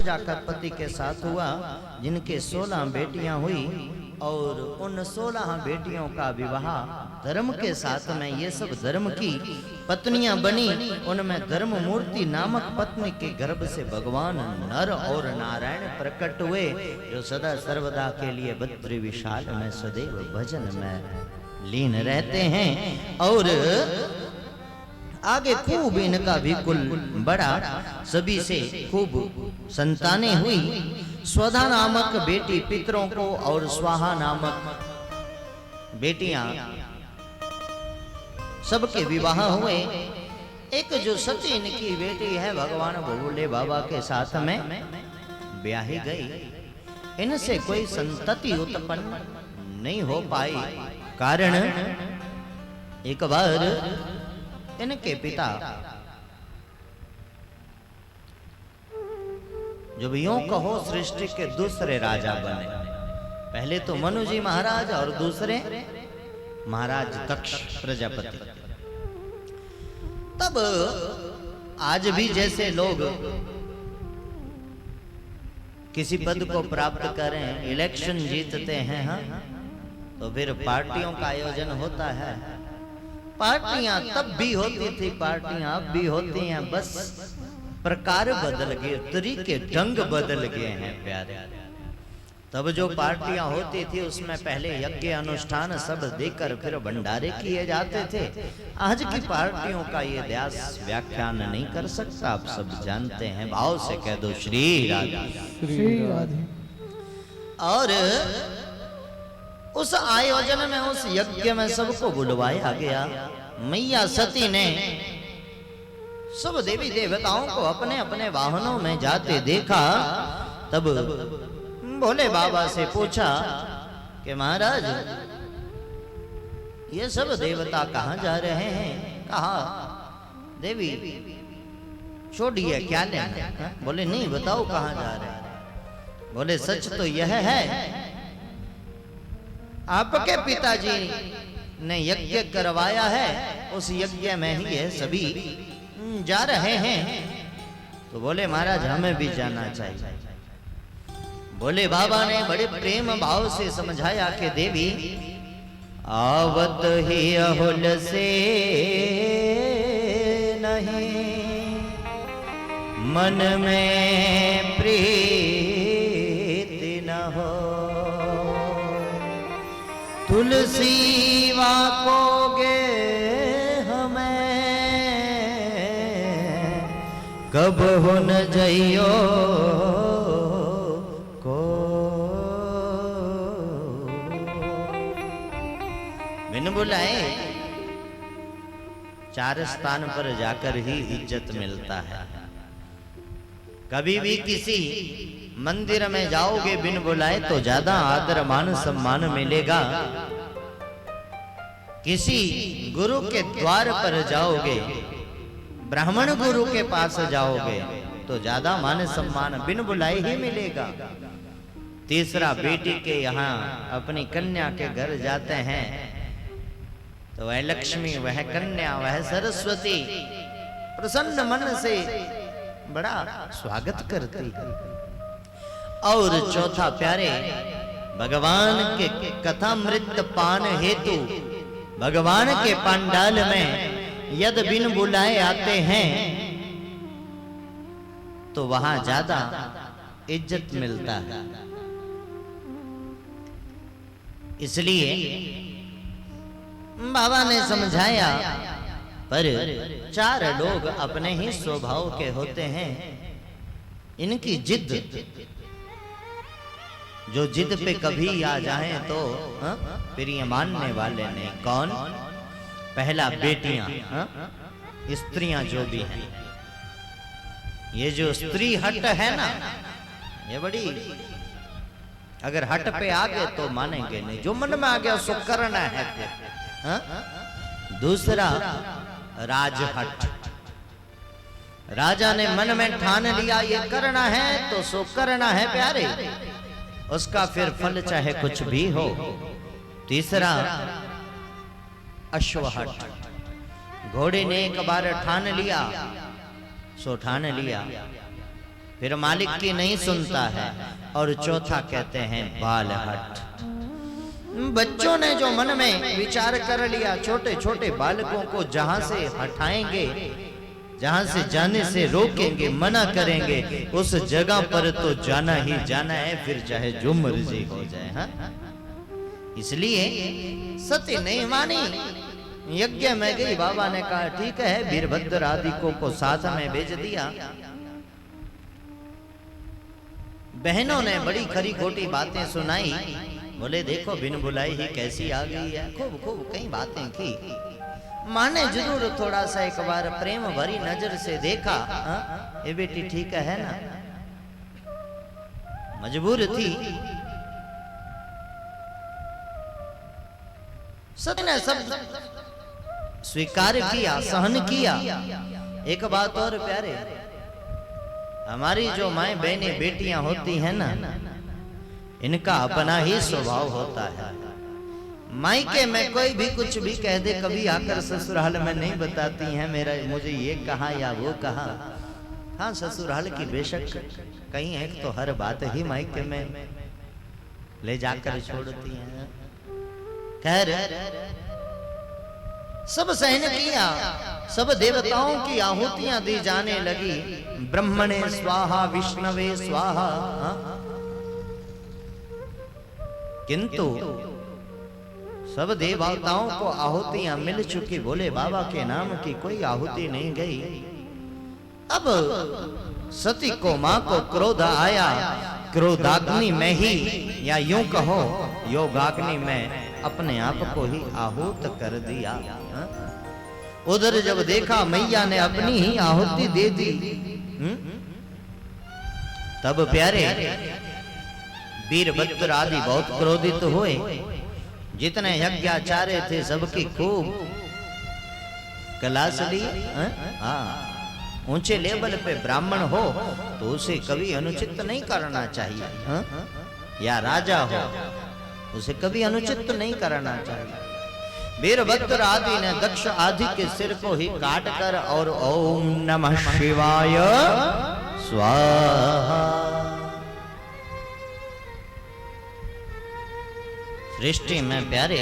जाकर पति के साथ हुआ, जिनके 16 बेटियां हुई और उन 16 बेटियों का विवाह धर्म के साथ में, ये सब धर्म की पत्नियां बनी। उनमें धर्म मूर्ति नामक पत्नी के गर्भ से भगवान नर और नारायण प्रकट हुए, जो सदा सर्वदा के लिए बद्री विशाल में सदैव भजन में लीन रहते हैं। और आगे खूब इनका भी कुल बड़ा, सभी से खूब संतानें हुई। स्वधा नामक बेटी पितरों को और स्वाहा नामक बेटियां सबके विवाह हुए। एक जो सती इनकी बेटी है, भगवान भोले बाबा के साथ में ब्याही गई। इनसे कोई संतति उत्पन्न नहीं हो पाई। कारण एक बार इनके पिता जब यूं कहो सृष्टि के दूसरे राजा बने, पहले तो मनु जी महाराज और दूसरे महाराज दक्ष प्रजापति। तब आज भी जैसे लोग किसी पद को प्राप्त करें, इलेक्शन जीतते हैं, हाँ, तो फिर पार्टियों का आयोजन होता है। पार्टियां तब भी होती थी, पार्टियां अब भी होती हैं, बस प्रकार बदल गए, तरीके ढंग बदल गए हैं प्यारे। तब जो पार्टियां होती थी उसमें पहले यज्ञ अनुष्ठान सब देकर फिर भंडारे किए जाते थे। आज की पार्टियों का ये व्यास व्याख्यान नहीं कर सकता, आप सब जानते हैं। भाव से कह दो श्री राधे श्री राधे। और उस आयोजन में, उस यज्ञ में सबको बुलवाया गया। मैया सती ने सब देवी देवताओं को अपने अपने वाहनों में जाते देखा। तब भोले बाबा से पूछा कि महाराज ये सब देवता कहाँ जा रहे हैं? कहा देवी छोड़िए, क्या लेना? बोले नहीं, बताओ कहाँ जा रहे हैं। बोले सच तो यह है, आपके पिताजी ने यज्ञ करवाया है, उस यज्ञ में ही ये सभी जा रहे हैं। तो बोले महाराज हमें भी जाना चाहिए। बोले बाबा ने बड़े प्रेम भाव से समझाया कि देवी आवत ही अहुल से नहीं, मन में प्रीति न हो, तुलसी वाकोगे हमें कब हो न जइयो को। बिन बुलाए 4 स्थान पर जाकर ही इज्जत मिलता है। कभी भी किसी मंदिर में जाओगे बिन बुलाए तो ज्यादा आदर मान सम्मान मिलेगा। किसी गुरु के द्वार पर जाओगे, ब्राह्मण गुरु के पास जाओगे तो ज्यादा मान सम्मान बिन बुलाए ही मिलेगा। तीसरा, बेटी के यहाँ अपनी कन्या के घर जाते हैं तो वह लक्ष्मी, वह कन्या, वह सरस्वती प्रसन्न मन से बड़ा स्वागत करती है। और चौथा प्यारे, भगवान के कथामृत पान हेतु भगवान के पंडाल में यदि बिन बुलाए आते हैं तो वहां ज्यादा इज्जत मिलता है। इसलिए बाबा ने समझाया। पर 4 लोग अपने ही स्वभाव के होते हैं। इनकी जिद, जो जिद पे कभी आ जाएं तो फिर ये मानने वाले नहीं। कौन? पहला बेटियां, स्त्रियां जो भी हैं। ये जो स्त्री हट है ना, ये बड़ी, अगर हट पे आ गए तो मानेंगे नहीं, जो मन में आ गया सो करना है। दूसरा राजहट, राजा ने मन में ठान लिया ये करना है तो सो करना है प्यारे, उसका फिर फल चाहे कुछ भी हो। तीसरा अश्वहट, घोड़े ने एक बार ठान लिया सो ठान लिया, फिर मालिक की नहीं सुनता है, और चौथा कहते हैं बालहट। बच्चों ने जो मन में विचार कर लिया, छोटे छोटे बालकों को जहां से हटाएंगे, जहां से जाने से रोकेंगे, मना करेंगे, उस जगह पर तो जाना ही जाना है, फिर चाहे जो मर्जी हो जाए। हाँ, इसलिए सती नहीं मानी, यज्ञ में गई। बाबा ने कहा ठीक है, वीरभद्र आदि को साथ में भेज दिया। बहनों ने बड़ी खरी खोटी बातें सुनाई, बोले देखो बिन बुलाई ही कैसी आ गई है, खूब खूब कई बातें की। माने जरूर थोड़ा सा एक बार प्रेम भरी नजर से देखा, ये बेटी ठीक है ना, मजबूर थी। सत्य ने सब स्वीकार किया, सहन किया। एक बात और प्यारे, हमारी जो माए बहनें बेटियां होती हैं ना, इनका अपना ही स्वभाव होता है। मायके में कोई भी कुछ भी कह दे, कभी आकर ससुराल में नहीं बताती हैं मेरा मुझे ये कहा या वो कहा। हाँ, ससुराल की बेशक कहीं एक तो हर बात ही मायके में ले जाकर छोड़ती हैं। खैर सब सहन किया, सब देवताओं की आहुतियां दी जाने लगी। ब्रह्मणे स्वाहा विष्णवे स्वाहा। किंतु सब देवताओं को आहुतियां मिल चुकी, बोले बाबा के नाम की कोई आहुति नहीं गई। अब सती को मां को क्रोध आया, क्रोधाग्नि में ही, या यूं कहो योगाग्नि में अपने आप को ही आहूत कर दिया। उधर जब देखा मैया ने अपनी ही आहुति दे दी, तब प्यारे वीरभद्र आदि बहुत क्रोधित हुए। जितने यज्ञाचार्य थे सबकी खूब क्लास ली। हाँ, ऊंचे लेवल पे ब्राह्मण हो तो उसे कभी अनुचित नहीं करना चाहिए, या राजा हो उसे कभी अनुचित नहीं करना चाहिए। वीरभद्र आदि ने दक्ष आदि के सिर को ही काट कर और ओम नमः शिवाय स्वाहा। सृष्टि में प्यारे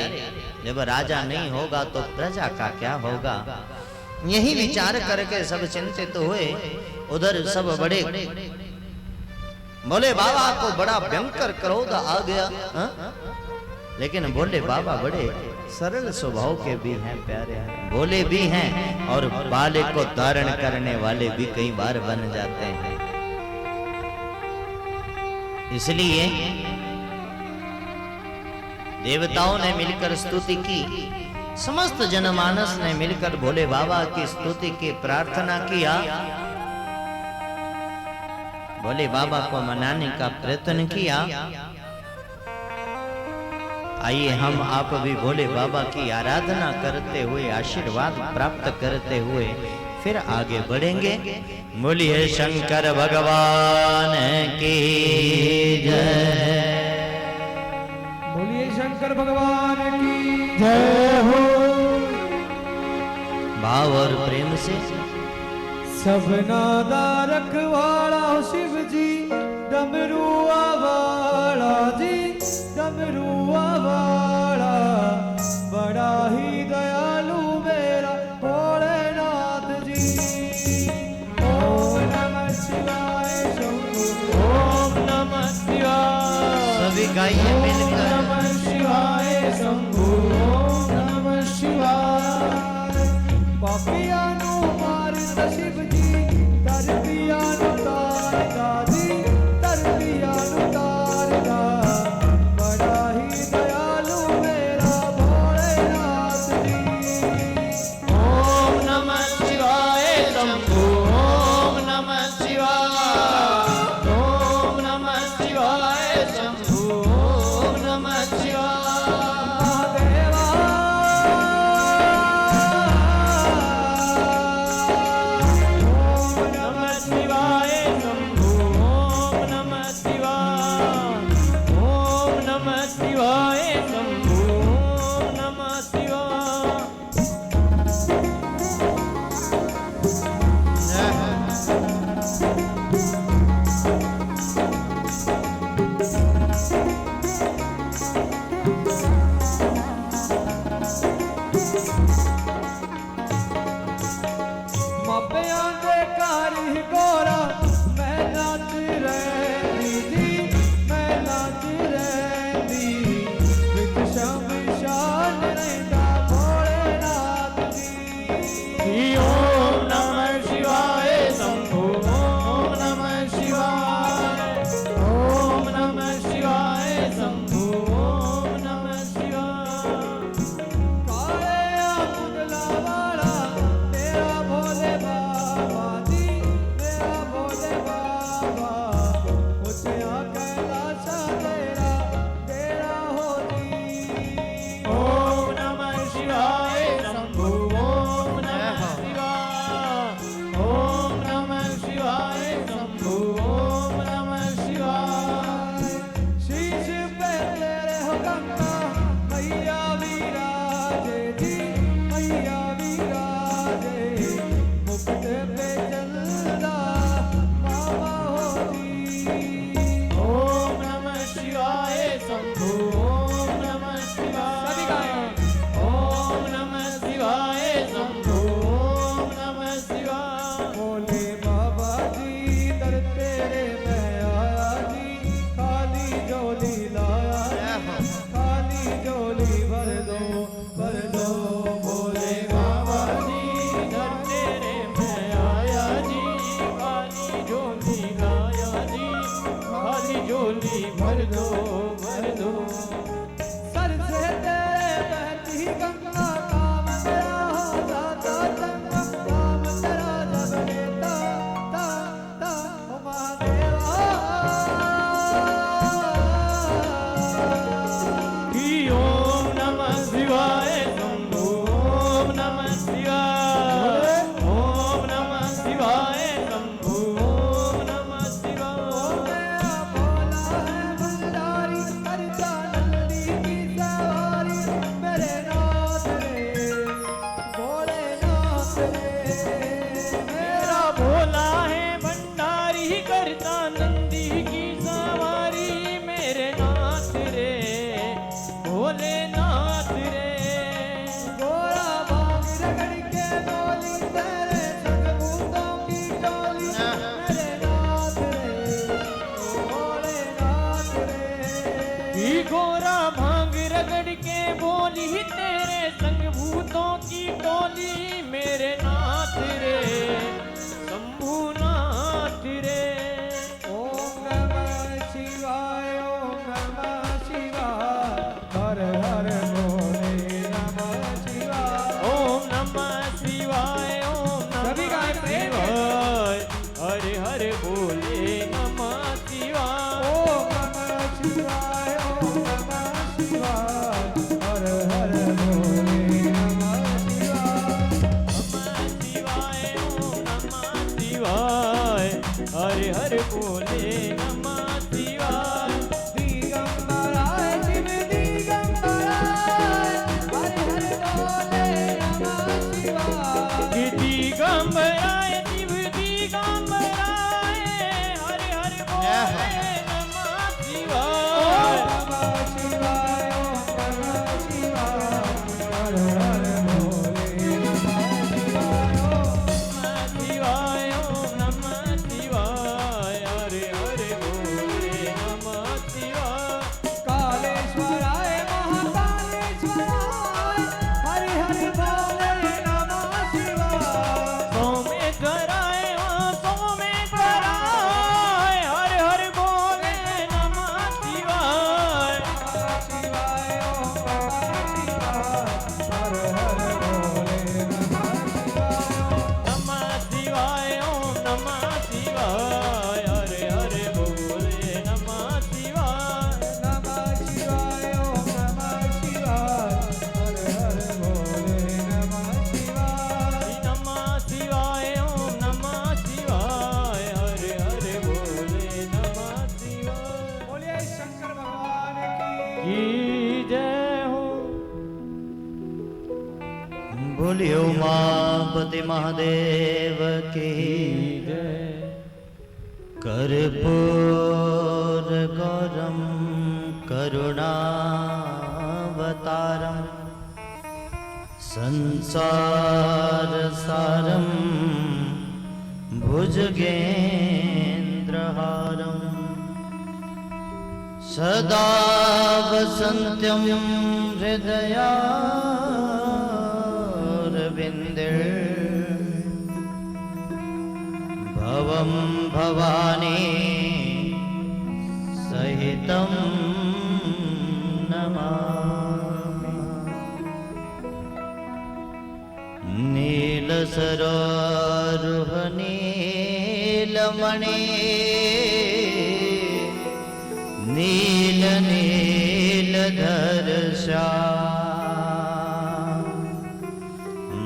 जब राजा नहीं होगा तो प्रजा का क्या होगा, यही विचार करके सब चिंतित हुए। उधर सब बड़े बोले बाबा को बड़ा भयंकर क्रोध आ गया। लेकिन बोले बाबा बड़े सरल स्वभाव के भी हैं, प्यारे हैं, भोले भी हैं, और बाले को धारण करने वाले भी कई बार बन जाते हैं। इसलिए देवताओं ने मिलकर स्तुति की, समस्त जनमानस ने मिलकर भोले बाबा की स्तुति की प्रार्थना किया। भोले बाबा को मनाने का प्रयत्न किया। आइए हम आप भी भोले बाबा की आराधना करते हुए, आशीर्वाद प्राप्त करते हुए फिर आगे बढ़ेंगे। बोलिए शंकर भगवान की जय। बोलिए शंकर भगवान की जय हो। भाव और प्रेम से सबना दा रखवाला शिव जी, डमरुआ वाला जी, डमरुआ वाला, बड़ा ही दयालु मेरा भोलेनाथ जी। ओम नमः शिवाय शंभु, ओम नमः शिवाय। सभी गाइए मिलकर ओम नमः शिवाय शंभु, ओम नमः शिवाय। पापिया नु मारता शिव जी, कर दिया नु तारदा जी, कर दिया नु तारदा, बड़ा ही दयालु मेरा भोलेनाथ जी। ओम नमः शिवाय शंभु, ओम नमः शिवाय, ओम नमः शिवाय शंभु, ओम नमः शिवाय। झोली भर दो भर दो। सर से तेरे बहती गंगा काम तेरा हो जाता चंगा काम तेरा जब लेता ता ता ओ महादेवा कि ओम नमः शिवाय शंभो ओम नमः शिवाय ओम नमः शिवाय शंभो ओम नमः शिवाय। भोला है भंडारी करता नंदी की सवारी मेरे नाथ रे भोलेनाथ रे। मेरा भोला है भंडारी करता नंदी की सवारी मेरे नाथ रे भोलेनाथ रे। गोरा भाग रगड़ के बोली तेरे संग भूतों की टोली मेरे नाथ रे भोलेनाथ रे। कि गोरा भांग रगड़ के बोली तेरे संग भूतों की टोली मेरे नाथ रे शंभुनाथ रे। ओम नमः शिवाय ओम नमः शिवाय हर हर भोले नमः शिवाय ओम नमः शिवाय ओम नमः शिवाय हर हर भोले नमः शिवाय ओम नमः शिवाय ओम नमः शिवाय हर हर भोले नमः शिवाय नमः शिवाय ओम नमः शिवाय हर हर भोले नमः शिवाय। दिगंबराय शिव दिगंबराय हर हर भोले नमः शिवाय। दिगंबराय शिव दिगंबराय हर हर भोले नमः शिवाय। नमः शिवाय ओम नमः शिवाय हर हर भोले नमः शिवाय। ओम नमः शिवाय हर हर भोले नमः शिवाय। कालेश्वराय महाकालेश्वराय हर हर भोले नमः शिवाय। सोमेश्वराय सोमेश्वराय हर हर भोले नमः शिवाय। शिवाय ओम नमः शिवाय हर हर भोले नमः शिवाय। नमः शिवाय ओम नमः शिवाय हर हर भोले नमः शिवाय। नमः शिवाय ओम नमः शिवाय हर हर भोले नमः शिवाय। नमः शिवाय ओम नमः शिवाय हर हर भोले नमः शिवाय। बोलिए शंकर भगवान की जय हो। बोलियो उमापति महादेव की कर्पूर गौरम करुणावतारम संसार सारम भुजगेन्द्रहारम सदा वसन्त्यं हृदयारविन्दे भवं भवानी सहितं नमामि। नीलसरोरुह नीलमणि नील नीलधर श्याम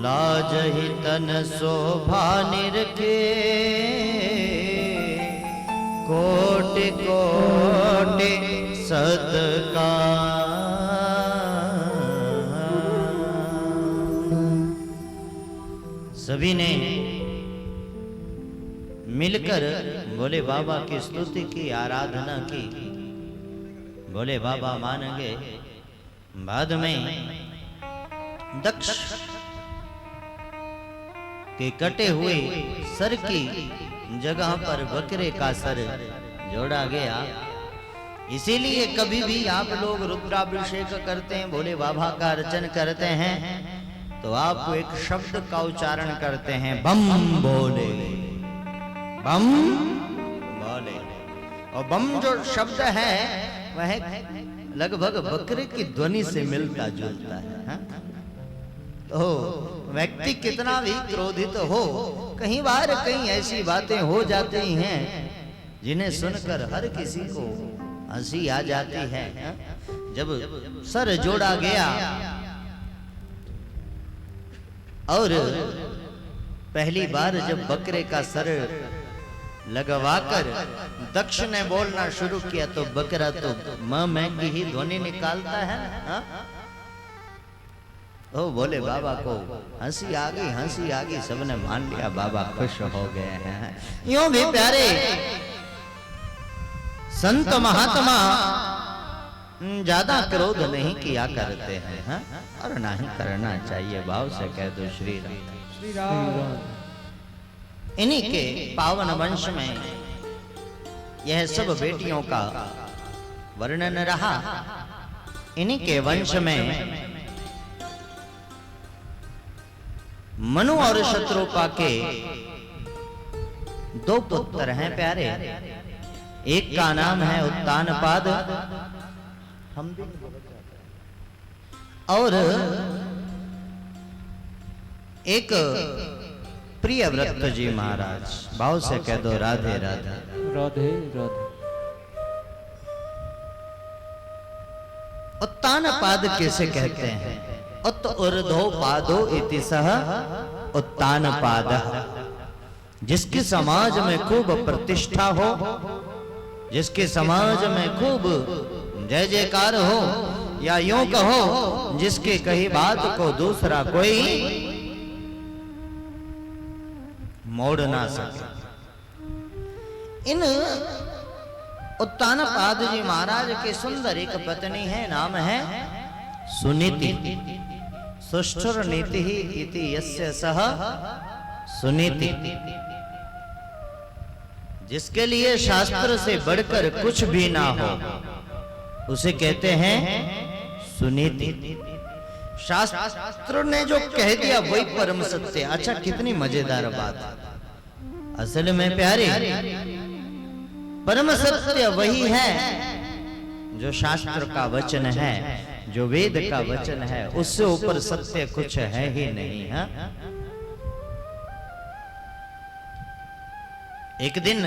लाजहि तन शोभा निरखे कोटि कोटि सत्कार। सभी ने मिलकर भोले बाबा की स्तुति की, आराधना की। भोले बाबा मान गए। बाद में दक्ष के कटे हुए सर की जगह पर बकरे का सर जोड़ा गया। इसीलिए कभी भी आप लोग रुद्राभिषेक करते हैं, भोले बाबा का अर्चन करते हैं, तो आप एक शब्द का उच्चारण करते हैं, बम भोले, बम भोले। और बम जो शब्द है वह लगभग बकरे की ध्वनि से मिलता जुलता है, हाँ? तो व्यक्ति कितना भी क्रोधित हो, कई बार कई ऐसी बातें हो जाती हैं जिन्हें सुनकर हर किसी को हंसी आ जाती है, हाँ? जब सर जोड़ा गया और पहली बार जब बकरे का सर लगवाकर दक्ष ने बोलना शुरू किया तो बकरा तो मैं की ही ध्वनि निकालता है, हाँ? ओ बोले बाबा को हंसी आ गई, सबने मान लिया, बाबा खुश हो गए हैं। यूं भी प्यारे संत महात्मा ज्यादा क्रोध नहीं किया करते हैं, हाँ? और ना ही करना चाहिए। भाव से कह दो श्री राम। श्री राम। इन्हीं के पावन वंश में यह सब बेटियों का वर्णन रहा। इन्हीं के वंश में मनु और शत्रुपा के दो पुत्र हैं प्यारे। एक का नाम है उत्तानपाद और एक प्रियव्रत जी महाराज। भाव से कह दो राधे राधे। राधे राधे। उत्तानपाद किसे कहते हैं? उत ऊर्ध्वो पादो इति सह उत्तानपादः। जिसकी समाज में खूब प्रतिष्ठा हो, जिसके समाज में खूब जय जयकार हो, या यूं कहो जिसके कही बात को दूसरा कोई मोड़ ना सके। इन उत्तानपाद जी महाराज की सुंदर एक पत्नी है, नाम है सुनीति। सुष्ठुर नीति इति यस्य सह सुनीति। जिसके लिए शास्त्र से बढ़कर कुछ भी ना हो उसे कहते हैं सुनीति। शास्त्र ने जो कह दिया वही परम सत्य। अच्छा कितनी मजेदार बात। असल में प्यारे परम सत्य वही है जो शास्त्र का वचन है, जो वेद का वचन है। उससे ऊपर सत्य कुछ है ही नहीं, हाँ? एक दिन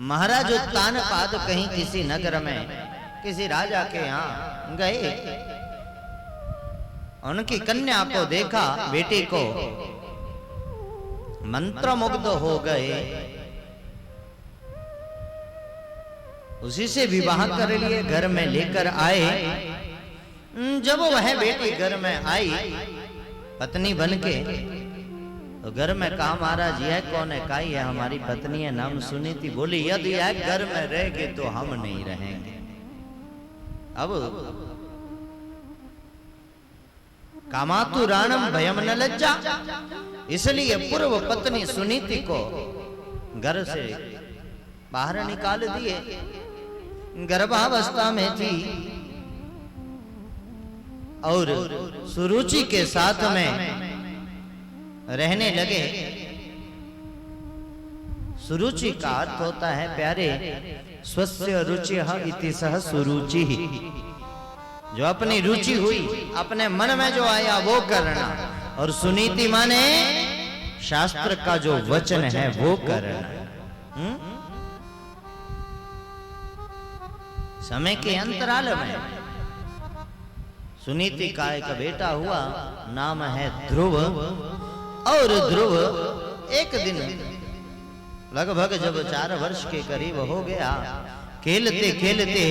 महाराज उत्तानपाद कहीं किसी नगर में किसी राजा के यहाँ गए। उनकी कन्या को देखा, बेटी को, मंत्रमुग्ध हो गए। उसी से विवाह कर लिए, घर में लेकर आए। जब वह बेटी घर में आई पत्नी बनके, तो घर में कहा महाराज यह कौन है? कहा यह हमारी पत्नी है, नाम सुनीति। बोली यदि यह घर में रहेगी तो हम नहीं रहेंगे। अब कामातु राणम भयम न लज्जा, इसलिए पूर्व पत्नी सुनीति को घर से बाहर निकाल दिए। गर्भावस्था में थी और सुरुचि के साथ में रहने लगे। सुरुचि का अर्थ होता है प्यारे स्वस्य रुचिः इति सह सुरुचि। जो अपनी रुचि हुई, अपने मन में जो आया वो करना। और सुनीति माने शास्त्र का जो वचन है वो करना। समय के अंतराल में सुनीति का एक बेटा हुआ, नाम है ध्रुव। और ध्रुव एक दिन लगभग जब 4 वर्ष के करीब हो गया, खेलते खेलते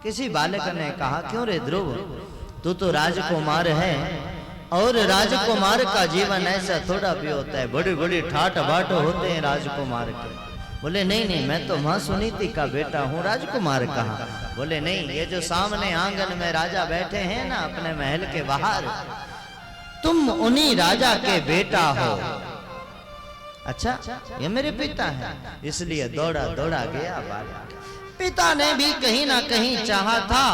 किसी बालक ने कहा क्यों रे ध्रुव, तू तो राजकुमार है और राजकुमार का जीवन ऐसा थोड़ा भी होता है, बड़ी बड़ी ठाट बाट होते हैं राजकुमार के। बोले नहीं नहीं, मैं तो मां सुनीति का बेटा हूँ, राजकुमार कहाँ? बोले नहीं, ये जो सामने आंगन में राजा बैठे हैं ना अपने महल के बाहर, तुम उन्हीं राजा के बेटा हो। अच्छा ये मेरे पिता हैं। इसलिए दौड़ा दौड़ा गया बालक। पिता ने भी कहीं ना कहीं चाहा था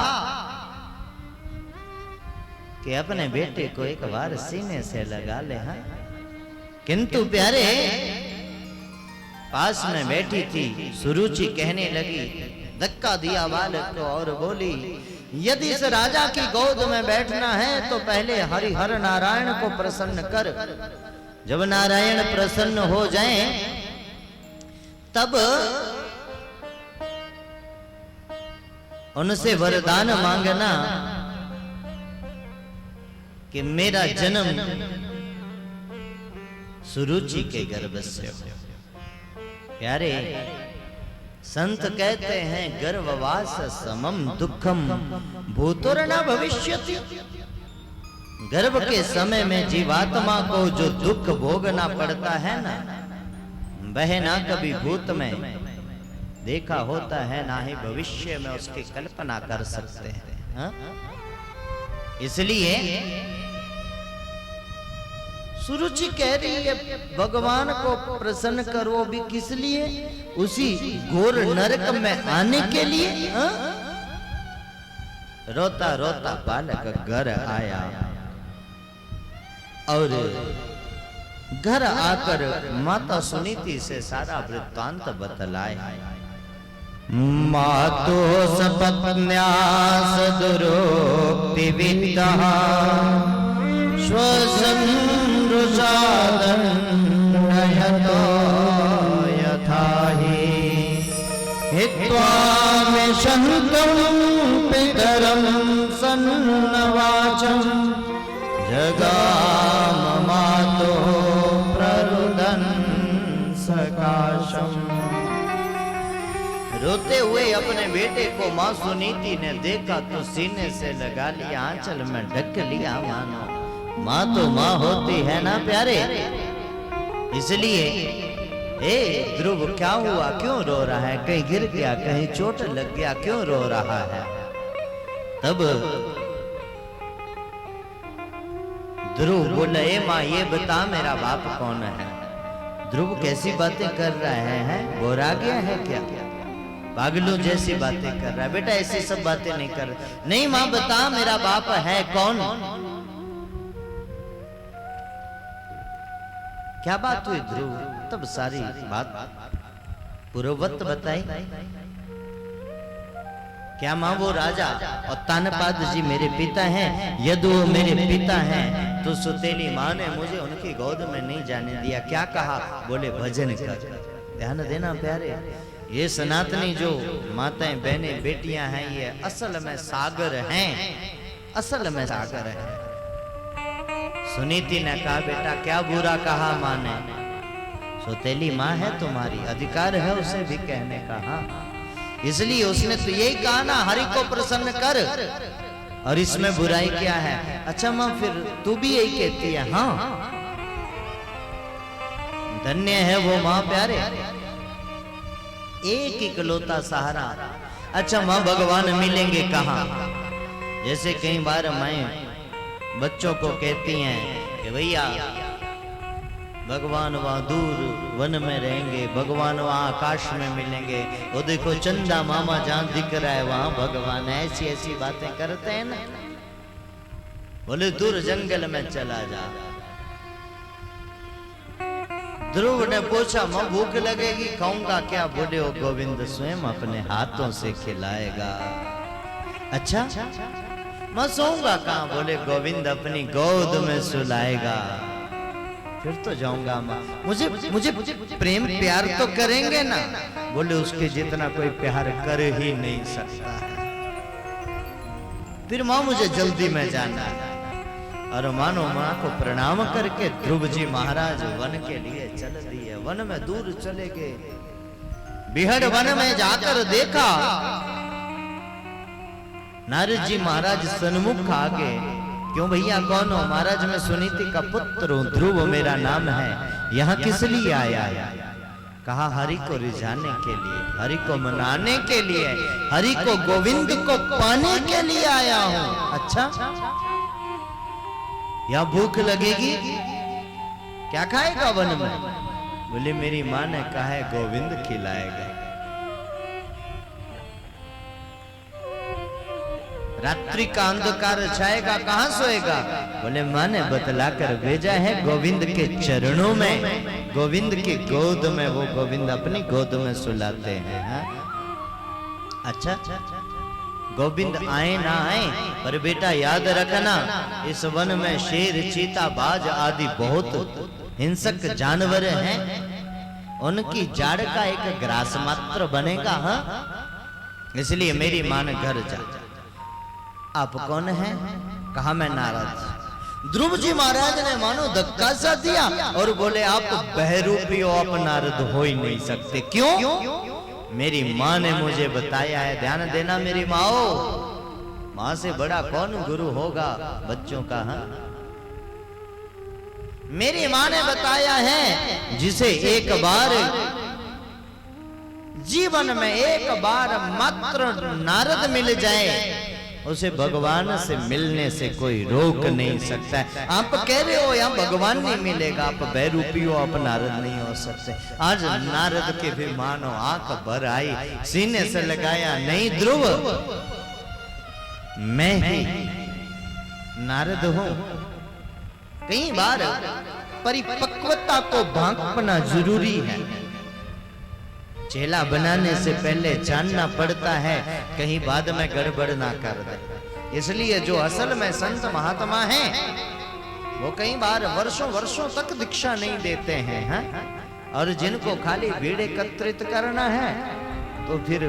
कि अपने बेटे को एक बार सीने से लगा ले, हाँ? किंतु प्यारे पास में बैठी थी सुरुचि कहने लगी, धक्का दिया बालक को और बोली, यदि इस राजा की गोद में बैठना है तो पहले हरिहर नारायण को प्रसन्न कर। जब नारायण प्रसन्न हो जाएं तब उनसे वरदान मांगना कि मेरा जन्म सुरुचि के गर्भ से हो। प्यारे संत कहते हैं, गर्भवास समम दुखम भूतोर्न भविष्यति। गर्भ के समय में जीवात्मा को जो दुख भोगना पड़ता है ना, वह ना कभी भूत में देखा होता है, ना ही भविष्य में उसकी कल्पना कर सकते हैं। हा? इसलिए सुरुचि कह रही है, भगवान को प्रसन्न करो भी किस लिए? उसी घोर नरक में आने के लिए। हा? रोता रोता बालक घर आया और घर आकर माता सुनीति से सारा वृत्तांत बतलाया। मातो सपत्न्या सदुरोक्ति विद्दः श्वसन् रुषादन्नयतो यथा हि हित्वा विशन्तं पितरं सन्नवाचं जगाम मातो प्ररुदन् सकाशम्। रोते हुए अपने बेटे को मां सुनीति ने देखा तो सीने से लगा लिया, आंचल में ढक लिया। मानो मां तो मां होती है ना प्यारे। इसलिए ए ध्रुव, क्या हुआ, क्यों रो रहा है? कहीं गिर गया, कहीं चोट लग गया, क्यों रो रहा है? तब ध्रुव बोला, ए मां ये बता मेरा बाप कौन है? ध्रुव कैसी बातें कर रहे हैं, बोरा गया है क्या? पागलों जैसी बातें कर रहा है। बेटा ऐसी सब बातें नहीं कर। नहीं मां बता मेरा बाप है कौन? क्या बात हुई ध्रुव? तब सारी बात पूर्ववत बताई। क्या मां वो राजा और तानपाद जी मेरे पिता हैं? यदि वो मेरे पिता हैं तो सुतेली मां ने मुझे उनकी गोद में नहीं जाने दिया। क्या कहा? बोले भजन कर। ध्यान देना प्यारे, ये सनातनी जो माताएं बहनें बेटियां हैं, ये असल में सागर हैं, असल में सागर हैं। सुनीति ने कहा, बेटा क्या बुरा कहा मां ने? सौतेली मां है तुम्हारी, अधिकार है उसे भी कहने का। हाँ, इसलिए उसने तो यही कहा ना, हरि को प्रसन्न कर, और इसमें बुराई क्या है? अच्छा मां फिर तू भी यही कहती है? हाँ, धन्य है वो मां प्यारे, एक इकलौता सहारा। अच्छा मां भगवान मिलेंगे कहाँ? जैसे कई बार मैं बच्चों को कहती हैं कि भैया भगवान वहां दूर वन में रहेंगे, भगवान वहां आकाश में मिलेंगे, वो देखो चंदा मामा जहां दिख रहा है वहां भगवान। ऐसी ऐसी बातें करते हैं ना। बोले दूर जंगल में चला जा। ध्रुव ने पूछा, मां भूख लगेगी, खाऊंगा क्या? बोले ओ गोविंद स्वयं अपने हाथों से खिलाएगा। अच्छा मैं सोऊंगा कहाँ? बोले गोविंद अपनी गोद में सुलाएगा। फिर तो जाऊंगा मां। मुझे मुझे प्रेम प्यार तो करेंगे ना? बोले उसके जितना कोई प्यार कर ही नहीं सकता है। फिर मां मुझे जल्दी में जाना है। और मानो मां को प्रणाम करके ध्रुव जी महाराज वन के लिए चल दिए। वन में दूर चले गए। बिहड़ वन में जाकर देखा नारद जी महाराज सन्मुख आ गए। क्यों भैया कौन हो? महाराज मैं सुनीति का पुत्र हूं, ध्रुव मेरा नाम है। यहाँ किस लिए आया है? कहा हरि को रिझाने के लिए, हरि को मनाने के लिए, हरि को गोविंद को पाने के लिए आया हूं। अच्छा या भूख लगेगी? क्या खाएगा वन में? बोले मेरी मां ने कहा है गोविंद खिलाएगा। रात्रि का अंधकार छाएगा, कहां सोएगा? बोले मां ने बतला कर भेजा है गोविंद के चरणों में गोविंद की गोद में वो गोविंद अपनी गोद में सुलाते हैं, हाँ? अच्छा, गोविंद आए ना आए, पर बेटा याद रखना, इस वन में शेर, चीता, बाज आदि बहुत हिंसक जानवर हैं, उनकी जाड़ का एक ग्रास मात्र बनेगा, हाँ? इसलिए मेरी मान घर जा। आप कौन हैं? कहा मैं नारद। ध्रुव जी महाराज ने मानो धक्का सा दिया और बोले आप बहरूपी हो, आप नारद हो ही नहीं सकते। क्यों? मेरी माँ ने मुझे बताया है। ध्यान देना मेरी माओ, माँ से बड़ा कौन गुरु होगा बच्चों का, हाँ? मेरी माँ ने बताया है, जिसे एक बार जीवन में एक बार मात्र नारद मिल जाए, उसे भगवान से मिलने से कोई रोक नहीं सकता है। आप कह रहे हो यहाँ भगवान नहीं मिलेगा, आप बहरूपी हो, आप नारद नहीं हो सकते। आज नारद के भी मानो आंख भर आई, सीने से लगाया, नहीं ध्रुव, मैं ही नारद हूं। कई बार परिपक्वता को भांपना जरूरी है। चेला बनाने से पहले जानना पड़ता है, कहीं बाद में गड़बड़ ना कर दे। इसलिए जो असल में संत महात्मा हैं, वो कई बार वर्षों वर्षों तक दीक्षा नहीं देते हैं, हाँ? और जिनको खाली भीड़ एकत्रित करना है, तो फिर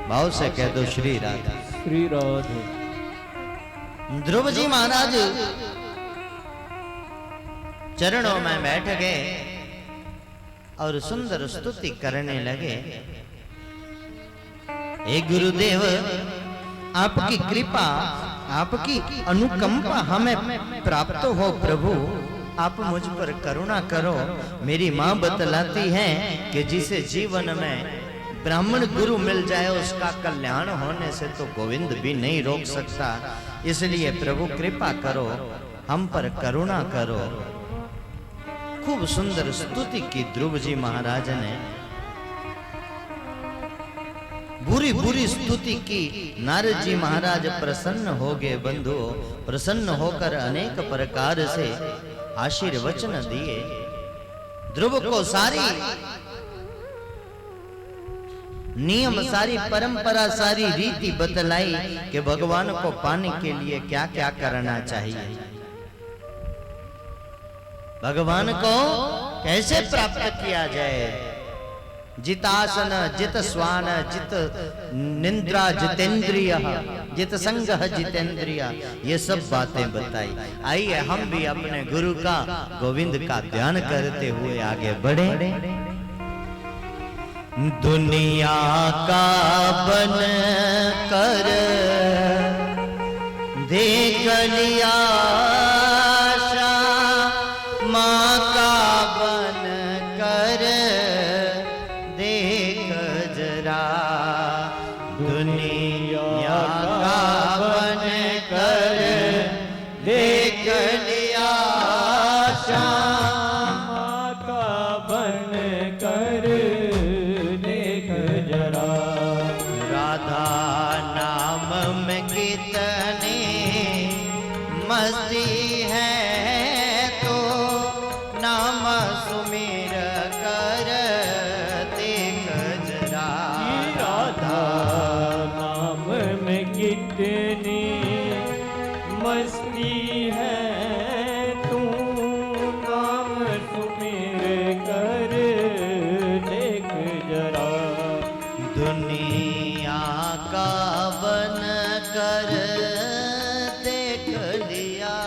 भाव से कह दो श्री राधे, श्री राधे। ध्रुव जी महाराज चरणों में बैठ गए और सुंदर स्तुति करने लगे। हे गुरुदेव, आपकी कृपा, आपकी अनुकंपा हमें प्राप्त हो प्रभु, आप मुझ पर करुणा करो। मेरी माँ बतलाती है कि जिसे जीवन में ब्राह्मण गुरु मिल जाए, उसका कल्याण होने से तो गोविंद भी नहीं रोक सकता। इसलिए प्रभु कृपा करो, हम पर करुणा करो। खूब सुंदर स्तुति की ध्रुव जी महाराज ने, बुरी बुरी स्तुति की। नारद जी महाराज प्रसन्न हो गए। बंधु प्रसन्न होकर अनेक प्रकार से आशीर्वचन दिए। ध्रुव को सारी नियम, सारी परंपरा, सारी रीति बतलाई कि भगवान को पाने के लिए क्या क्या करना चाहिए, भगवान को कैसे प्राप्त किया जाए। जितासन, जित स्वान, जित निंद्रा, जितेंद्रिय, जित संग, जितेंद्रिय, ये सब बातें बताई। आइए हम भी अपने गुरु का, गोविंद का ध्यान करते हुए आगे बढ़े। दुनिया का बन कर देख लिया, माँ का बन कर देख जरा, दुनिया का बन कर देख लिया, माँ का बन कर देख जरा। राधा नाम में कितनी मस्ती है, नाम सुमिर कर देख जरा। राधा नाम में कितनी मस्ती है, तू नाम सुमिर कर देख जरा। दुनिया का बन कर देख लिया,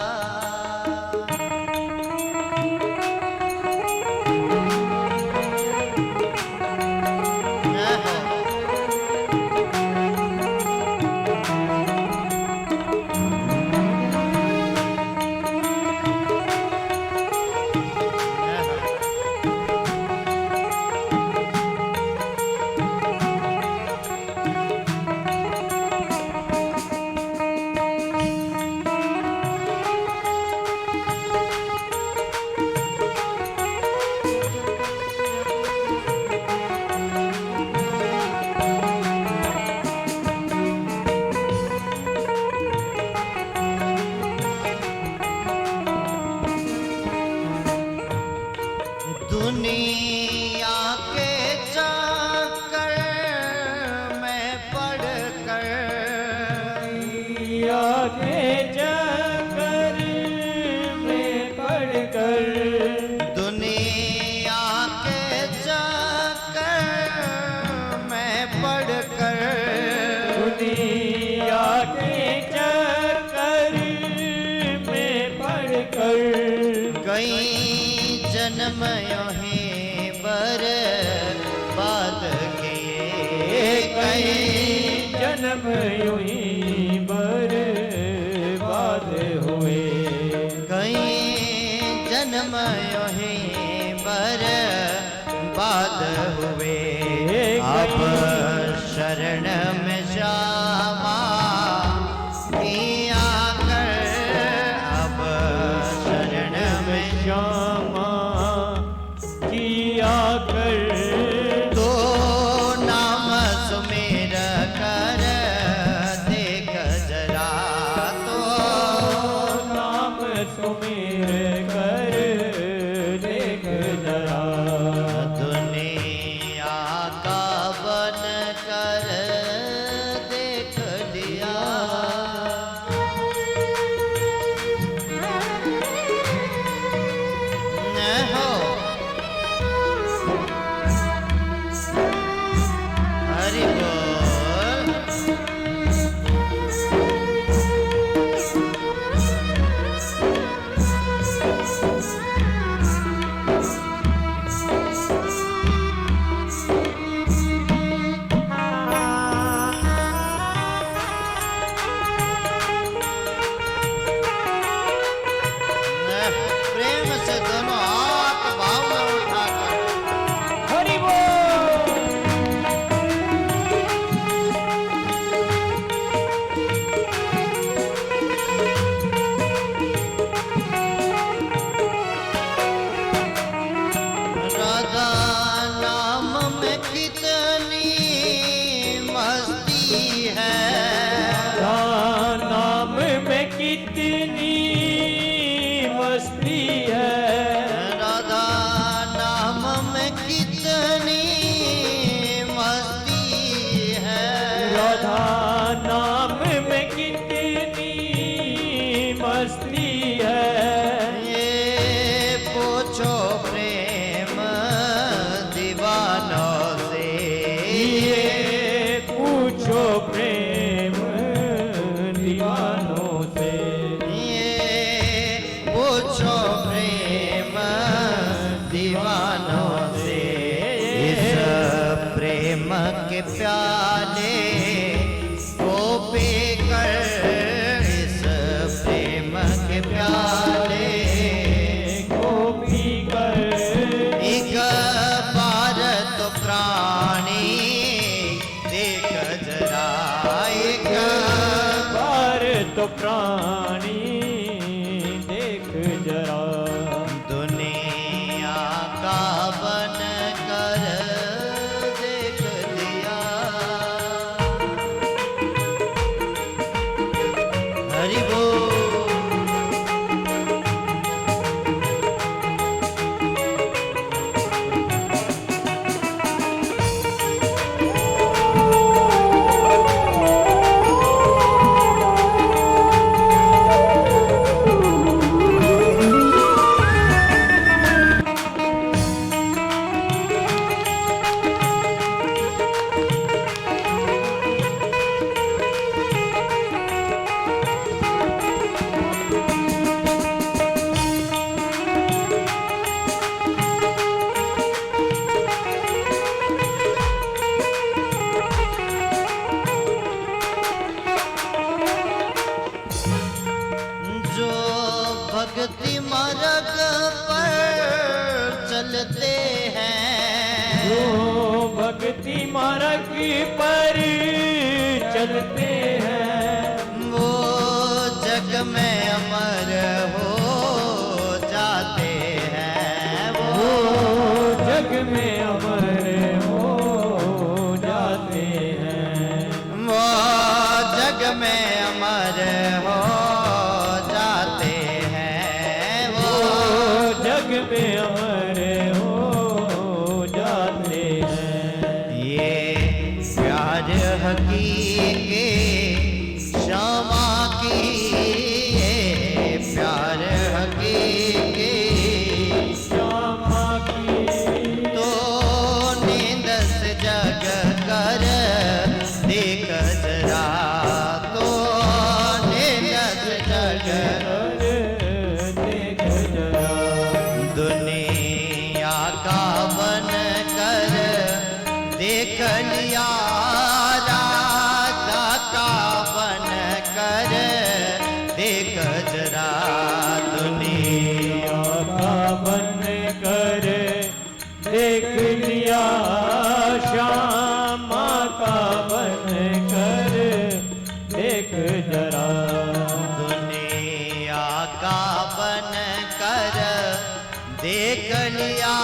दुनिया के चक्कर में पड़कर कई जन्म योहीं बर्बाद किए, कई जन्म यूं ही बर्बाद हुए, कई जन्म योहीं बर्बाद हुए। अब शरण में श्यामा किया कर, अब शरण में श्यामा किया कर, तो नाम सुमेर कर देख जरा, तो नाम सुमेर कर देख जरा, दुनिया का बन कर देख लिया। न हो हरि बोल। प्रेम से दोनों हाथ भाव में उठाकर हरि बोल। राधा नाम में कितनी मस्ती है, नाम में कितनी मस्ती है, राधा नाम में कितनी मस्ती है, राधा नाम में कितनी मस्ती है, ये पूछो प्रेम दीवानों से, ये पूछो प्रेम दीवानों से, ये पूछो प्रेम दीवानों से। इस प्रेम के प्याले को पीकर, इस प्रेम के प्याले को पीकर, एक बार तो प्राणी देख जरा, एक बार तो प्राणी देख जरा, दुनिया का बन कर देख लिया। हरि बोल। जो भक्ति मार्ग पर चलते हैं, जो भक्ति मार्ग पर चलते हैं, वो जग में अमर हो जाते हैं, वो जग में अमर हो जाते हैं, वो जग में अमर हो जाते हैं, वो जग में अमर हो जाते हैं। ये प्यार हकीकी श्यामा की, ये प्यार हकीकी श्यामा की, तो नींद से जग कर देख जरा, देख लिया राधा का बन कर, देख जरा दुनिया का बन कर, देख लिया श्यामा का बन कर, देख जरा दुनिया का बन कर, देख लिया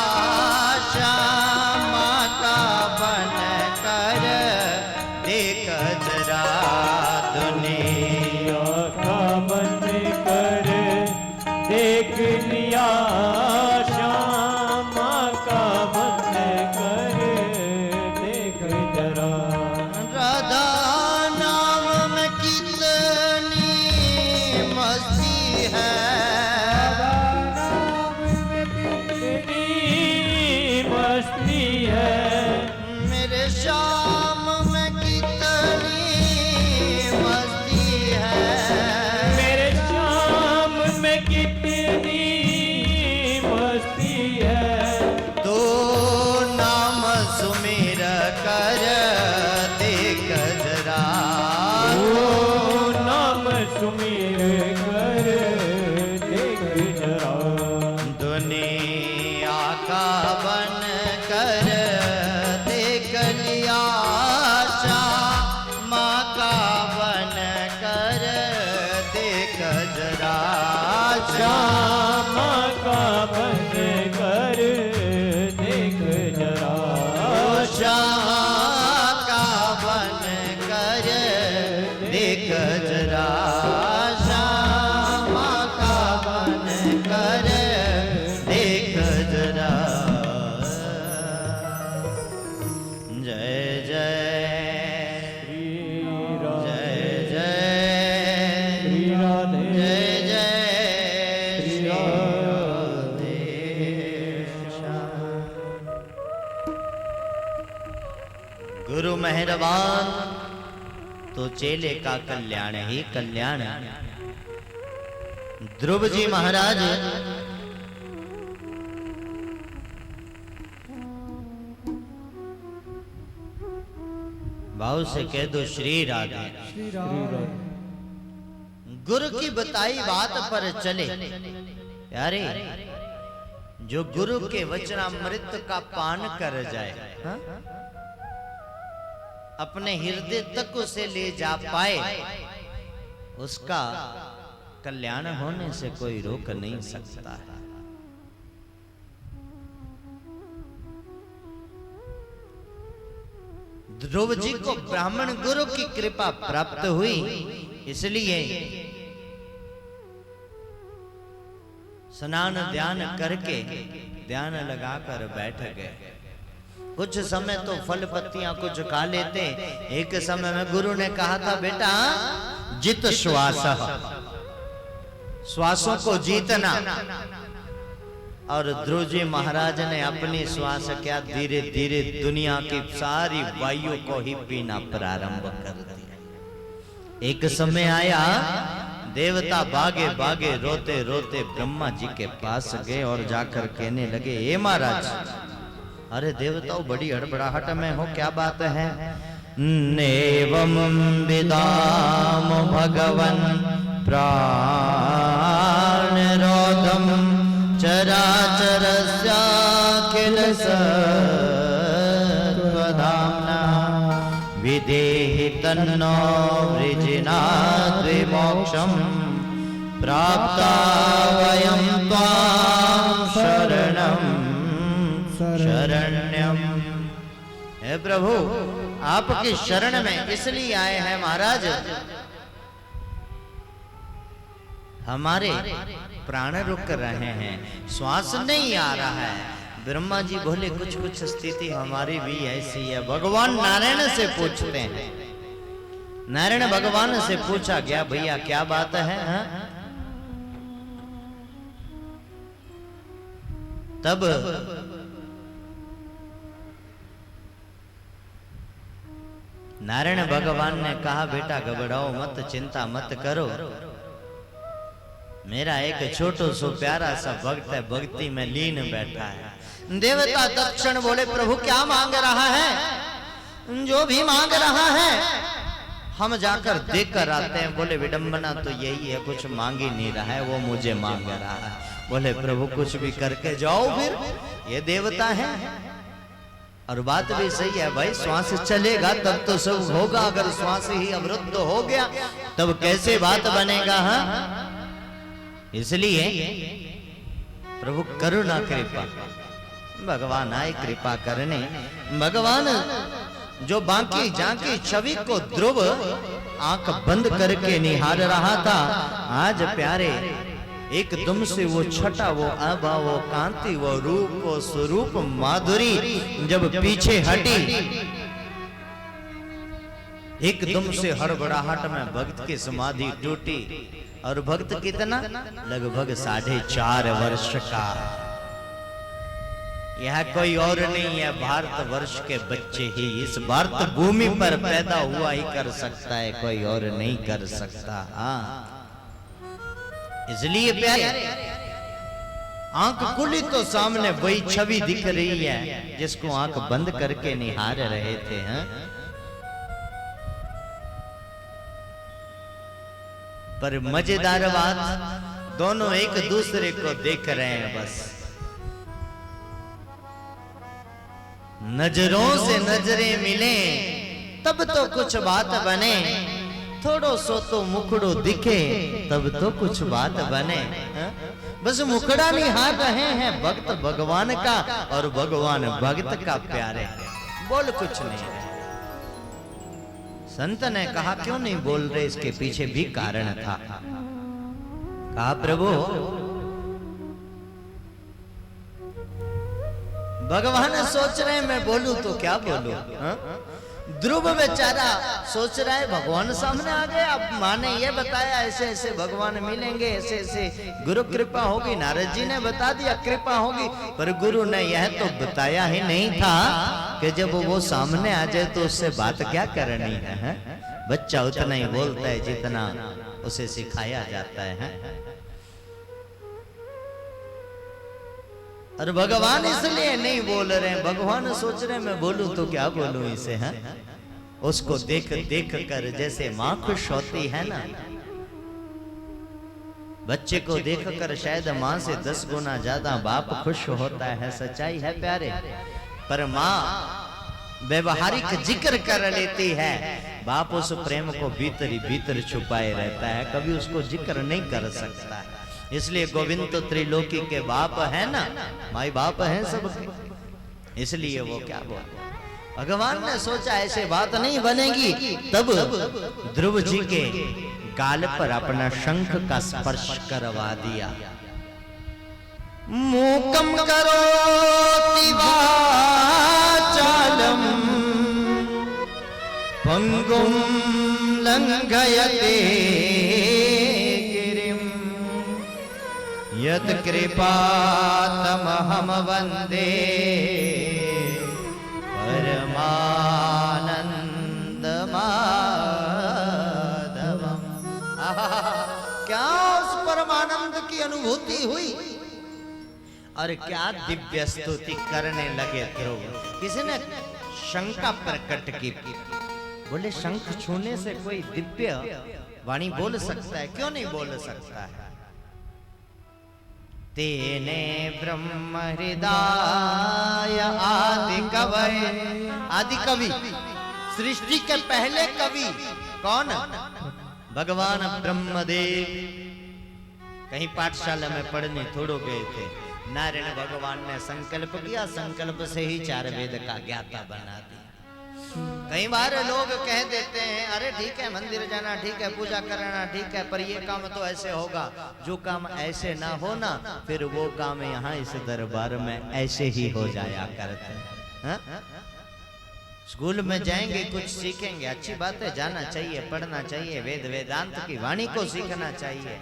श्यामा का बन कर, देख जरा दुनिया का बन कर, देख लिया श्यामा का बन कर, देख जरा राधा नाम में कितनी मस्ती है, कितनी मस्ती है, मेरे श्याम में कितनी मस्ती है, मेरे श्याम में कितनी मस्ती है, तो नाम सुमिर कर देख जरा, ओ नाम सुमिर कर, देख जरा दुनिया का बन कर, देख लिया श्यामा का बन कर, देख जरा श्यामा का बन कर, देख जरा श्यामा का बन कर, देख जरा श्यामा का बन कर, देख जरा। जय जय श्री राधे, जय जय श्री राधे, जय जय श्री श्री राधे। गुरु मेहरबान तो चेले का कल्याण ही कल्याण। ध्रुव जी महाराज भाव से कह दो श्री राधे। श्री राधे गुरु की बताई बात पर चले यारे, जो गुरु के वचनामृत का पान कर जाए, हाँ? अपने हृदय तक उसे ले जा पाए, उसका कल्याण होने से कोई रोक नहीं सकता है। ध्रुव जी को ब्राह्मण गुरु की कृपा प्राप्त हुई, इसलिए स्नान ध्यान करके ध्यान लगाकर बैठ गए। कुछ समय तो फल पत्तियां कुछ खा लेते। एक समय में गुरु ने कहा था, बेटा जित श्वास, श्वासों को जीतना। और ध्रुव जी महाराज ने अपनी श्वास क्या धीरे धीरे दुनिया की सारी वायु को ही पीना प्रारंभ कर दिया। एक समय आया, देवता भागे भागे रोते रोते ब्रह्मा जी के पास गए और जाकर कहने लगे, हे महाराज, अरे देवताओं बड़ी हड़बड़ाहट में हो, क्या बात है? नेवम विदाम भगवन प्राण रोधम चराचरस्याखिल सत्त्वधाम्ना विदेहि तन्नो वृजिनाथ विमोक्षम प्राप्ता वयं त्वां शरणं शरण्यम। हे प्रभु, आपकी शरण में इसलिए आए हैं महाराज, हमारे प्राण रुक रहे हैं, श्वास नहीं आ रहा है। ब्रह्मा जी बोले, कुछ कुछ स्थिति हमारी भी ऐसी है। भगवान नारायण से पूछते हैं। नारायण भगवान से पूछा गया, भैया क्या बात है? हाँ? तब नारायण भगवान ने कहा, बेटा घबराओ मत, चिंता मत करो, मेरा एक छोटो सो प्यारा सा भक्त है, भक्ति में लीन बैठा है। देवता दक्षिण बोले, प्रभु क्या मांग रहा है? जो भी मांग रहा है हम जाकर देख कर आते हैं। बोले विडंबना तो यही है, कुछ मांग ही नहीं रहा है, वो मुझे मांग रहा है। बोले प्रभु कुछ भी करके जाओ, फिर ये देवता है। और बात भी सही है भाई, श्वास चलेगा तब तो सब होगा, अगर श्वास ही अवरुद्ध हो गया तब कैसे बात बनेगा। हाँ, इसलिए प्रभु करुणा कृपा, भगवान आए कृपा करने। भगवान जो बाकी जाकी छवि को ध्रुव आंख बंद करके निहार रहा था, आज प्यारे एकदम से वो छटा, वो आभा, वो कांति, वो रूप, वो स्वरूप माधुरी जब पीछे हटी, एकदम से हड़बड़ाहट में भक्त की समाधि टूटी। और भक्त कितना? लगभग 4.5 वर्ष का। यह कोई और नहीं है, भारतवर्ष के बच्चे ही इस भारत भूमि पर पैदा हुआ ही कर सकता है, कोई और नहीं कर सकता। हाँ, इसलिए प्यारे आंख खुली तो सामने वही छवि दिख रही है जिसको आंख बंद करके निहार रहे थे। हैं? पर मजेदार बात, दोनों एक दूसरे को देख रहे हैं बस। नजरों से नजरें मिले तब तो कुछ बात बने, थोड़ो सो तो मुखड़ो दिखे तब तो कुछ बात बने। बस मुखड़ा निहार रहे हैं भक्त भगवान का, और भगवान भक्त का प्यारे, बोल कुछ नहीं रहे। संत ने कहा क्यों नहीं बोल रहे? इसके पीछे भी कारण था। कहा प्रभु भगवान सोच रहे हैं मैं बोलूं तो क्या बोलूं? ध्रुव बेचारा सोच रहा है भगवान सामने आ गए, अब माँ ने ये बताया ऐसे ऐसे भगवान मिलेंगे, ऐसे ऐसे गुरु कृपा होगी, नारद जी ने बता दिया कृपा होगी, पर गुरु ने यह तो बताया ही नहीं था कि जब वो सामने आ जाए तो उससे बात क्या करनी है। बच्चा उतना ही बोलता है जितना उसे सिखाया जाता है। और भगवान इसलिए नहीं बोल रहे हैं, भगवान सोच रहे हैं मैं बोलूं तो क्या बोलूं इसे। है उसको देख देख कर जैसे माँ खुश होती है ना, बच्चे को देखकर शायद माँ से 10 गुना ज्यादा बाप खुश होता है। सच्चाई है प्यारे, पर माँ व्यवहारिक जिक्र कर लेती है, बाप उस प्रेम को भीतर ही भीतर छुपाए रहता है, कभी उसको जिक्र नहीं कर सकता है। इसलिए गोविंद तो त्रिलोकी के बाप है ना, माई बाप है सब, इसलिए वो क्या बोल। भगवान ने सोचा ऐसे बात नहीं बनेगी, तब ध्रुव जी के गाल पर अपना शंख का स्पर्श करवा दिया। मूकम करोति वाचालम पंगुम लंघयते यत कृपा तमहम वंदे परमानंद माधवम। क्या उस परमानंद की अनुभूति हुई और क्या दिव्य स्तुति करने लगे ध्रुव। किसी ने शंका प्रकट की, बोले शंख छूने से कोई दिव्य वाणी बोल सकता है? क्यों नहीं बोल सकता है? तेने ब्रह्म हृदय आदि कवि, आदि कवि सृष्टि के पहले कवि कौन? भगवान ब्रह्मदेव। कहीं पाठशाला में पढ़ने थोड़ो गए थे, नारायण भगवान ने संकल्प किया, संकल्प से ही 4 वेद का ज्ञाता बना दिया। कई बार लोग कह देते हैं अरे ठीक है मंदिर जाना ठीक है, पूजा करना ठीक है, पर ये काम तो ऐसे होगा, जो काम ऐसे ना हो ना फिर वो काम यहाँ इस दरबार में ऐसे ही हो जाया करते हैं। स्कूल में जाएंगे कुछ सीखेंगे, अच्छी बात है, जाना चाहिए, पढ़ना चाहिए, वेद वेदांत की वाणी को सीखना चाहिए,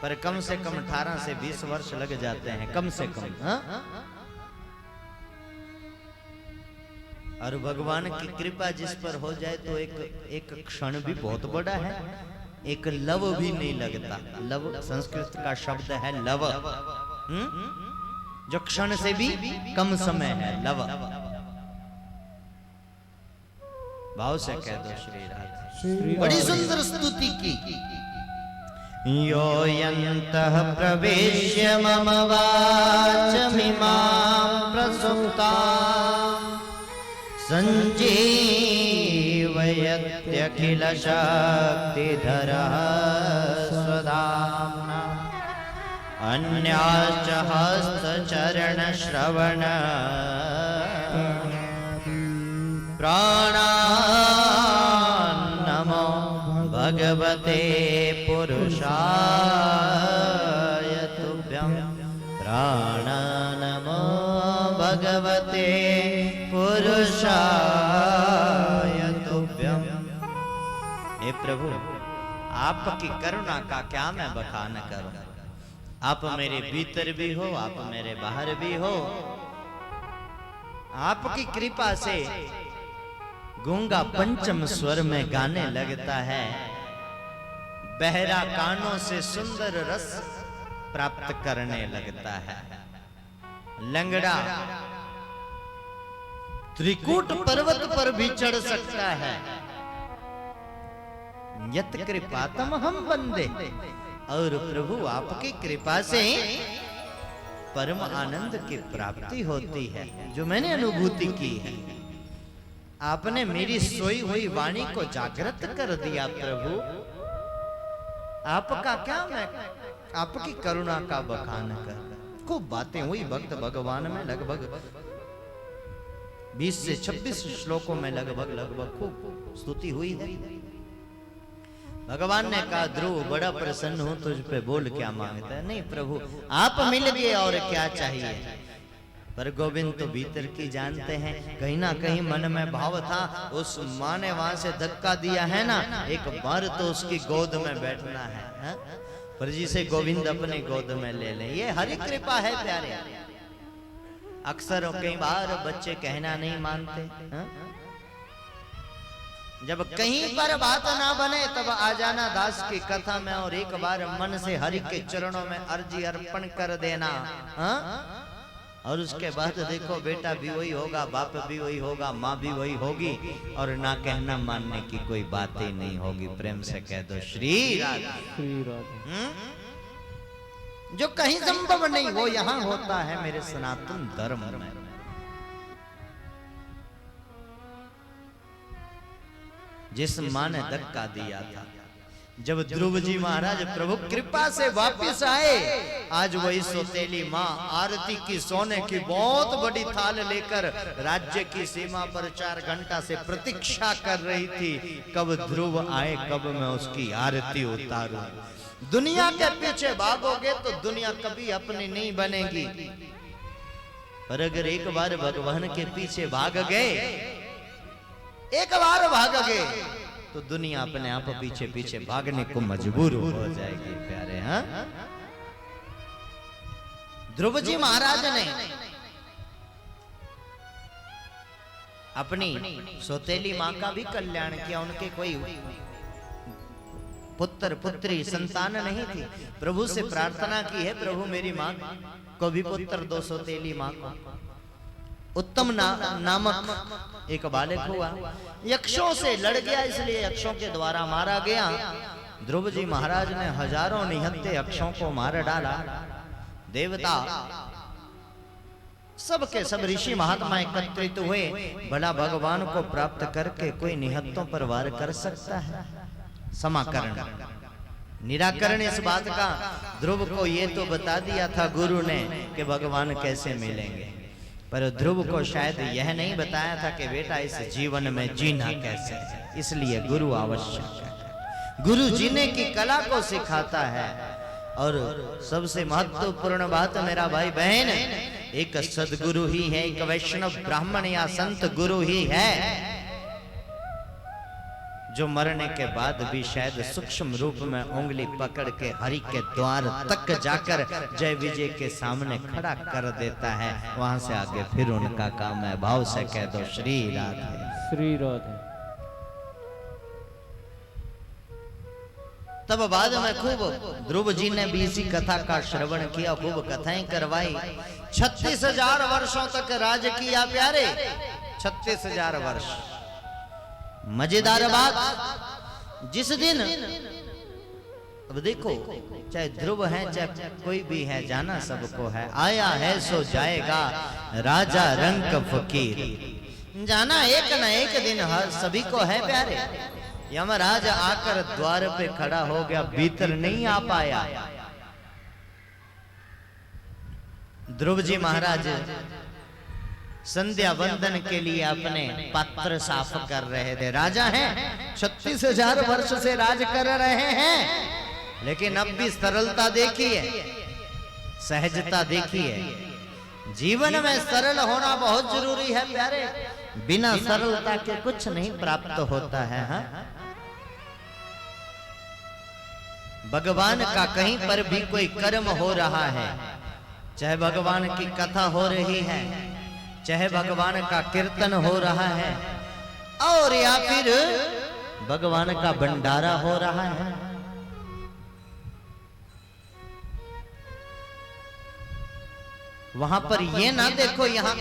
पर कम से कम 18 से 20 वर्ष लग जाते हैं कम से कम। और भगवान की कृपा जिस पर हो जाए तो एक क्षण भी बहुत बड़ा है, एक लव भी नहीं लगता। लव संस्कृत का शब्द है लव, जो क्षण से भी कम समय है, लव। भाव से कह दो श्री राधे। श्री बड़ी राधे। सुंदर स्तुति की। यो यन्तः प्रवेश्य मम वाचमिमां प्रसुप्तां सञ्जीवयत्यखिलशक्तिधरः स्वधाम्ना अन्याश्च हस्तचरणश्रवण प्राणान्नमो भगवते पुरुषाय तुभ्यं प्राणान्नमो भगवते पुरुषाय तुभ्यं। हे प्रभु, आपकी करुणा का क्या मैं बखान करूं। आप मेरे भीतर भी हो, आप मेरे बाहर भी हो। आपकी कृपा से गूंगा पंचम स्वर में गाने लगता है, बहरा कानों से सुंदर रस प्राप्त करने लगता है, लंगड़ा त्रिकूट पर्वत पर भी चढ़ सकता है। यत कृपातम हम बंदे। और प्रभु आपकी कृपा से परम आनंद की प्राप्ति होती है, जो मैंने अनुभूति की है। आपने मेरी सोई हुई वाणी को जागृत कर दिया प्रभु। आपका क्या मैं आपकी करुणा का बखान कर। खूब बातें हुई भक्त भगवान में, लगभग 20 से 26 श्लोकों में लगभग खूब स्तुति हुई है। भगवान ने कहा, ध्रुव बड़ा प्रसन्न हूं तुझ पे, बोल क्या मांगता है। नहीं प्रभु, आप मिल गए और क्या चाहिए। पर गोविंद तो भीतर की जानते हैं। कहीं ना कहीं मन में भाव था, उस माँ ने वहां से धक्का दिया है ना, एक बार तो उसकी गोद में बैठना है, हा? पर जिसे गोविंद अपने गोद में ले ले, ये हरि कृपा है प्यारे। अक्सर कई बार बच्चे कहना नहीं मानते, हा? जब कहीं पर बात ना बने तब आ जाना दास की कथा में, और एक बार मन से हरि के चरणों में अर्जी अर्पण कर देना, हा? और उसके बाद देखो बेटा भी वही होगा, बाप भी वही होगा, माँ भी वही होगी, और ना कहना मानने की कोई बात ही नहीं होगी। प्रेम से कह दो श्री राधे। श्री राधे। जो कहीं संभव नहीं वो यहाँ होता है मेरे सनातन धर्म में। जिस माँ ने धक्का दिया था, जब ध्रुव जी महाराज प्रभु कृपा से वापिस आए, आज वही सौतेली माँ आरती की सोने की बहुत बड़ी थाल लेकर राज्य की सीमा पर 4 घंटा से प्रतीक्षा कर रही थी, कब ध्रुव आए, कब मैं उसकी आरती उतारूं। दुनिया के पीछे भागोगे तो दुनिया कभी अपनी नहीं बनेगी, पर अगर एक बार भगवान के पीछे भाग गए, एक बार भाग गए, तो दुनिया अपने आप पीछे पीछे भागने को मजबूर हो जाएगी प्यारे। हाँ, ध्रुव जी महाराज ने अपनी सौतेली माँ का भी कल्याण किया। उनके कोई पुत्र पुत्री संतान नहीं थी। प्रभु से प्रार्थना की है, प्रभु मेरी माँ को भी पुत्र दो, सौतेली माँ को। उत्तम नामक एक बालक हुआ, यक्षों से लड़ गया, इसलिए यक्षों के द्वारा मारा गया। ध्रुव जी महाराज ने हजारों निहत्थे यक्षों को मार डाला। देवता सबके सब ऋषि महात्मा एकत्रित हुए, भला भगवान को प्राप्त करके कोई निहत्तों पर वार कर सकता है? समाकरण, निराकरण इस बात का ध्रुव को ये तो बता दिया था गुरु ने कि भगवान कैसे मिलेंगे, पर ध्रुव को शायद यह नहीं बताया था कि बेटा इस जीवन में जीना कैसे है। इसलिए गुरु आवश्यक है। गुरु जीने की कला को सिखाता है। और सबसे महत्वपूर्ण बात मेरा भाई बहन, एक सदगुरु ही है, एक वैष्णव ब्राह्मण या संत गुरु ही है, जो मरने के बाद भी शायद सूक्ष्म रूप में उंगली पकड़ के हरि के द्वार तक जाकर जय विजय के सामने खड़ा कर देता है। वहां से आगे फिर उनका काम है। भाव से कह दो श्री राधे। श्री राधे। तब बाद में खूब ध्रुव जी ने भी इसी कथा का श्रवण किया, खूब कथाएं करवाई। 36,000 वर्षों तक राज किया प्यारे, 36,000 वर्ष। मजेदार बात, जिस दिन, अब देखो, चाहे ध्रुव है चाहे कोई भी है, जाना सबको है, आया है सो जाएगा राजा रंक फकीर। जाना एक न एक दिन हर सभी को है प्यारे। यमराज आकर द्वार पे खड़ा हो गया, भीतर नहीं आ पाया। ध्रुव जी महाराज संध्या वंदन के लिए अपने पात्र साफ कर रहे थे। राजा हैं, 36,000 वर्ष से राज कर रहे हैं, लेकिन अब भी सरलता देखिए, सहजता देखिए। जीवन में सरल होना बहुत जरूरी है प्यारे। बिना सरलता के कुछ नहीं प्राप्त होता है। हाँ? भगवान का कहीं पर भी कोई कर्म हो रहा है, चाहे भगवान की कथा हो रही है, चाहे भगवान का कीर्तन हो रहा है, और या फिर भगवान का भंडारा हो रहा है, वहां पर ये ना देखो यहां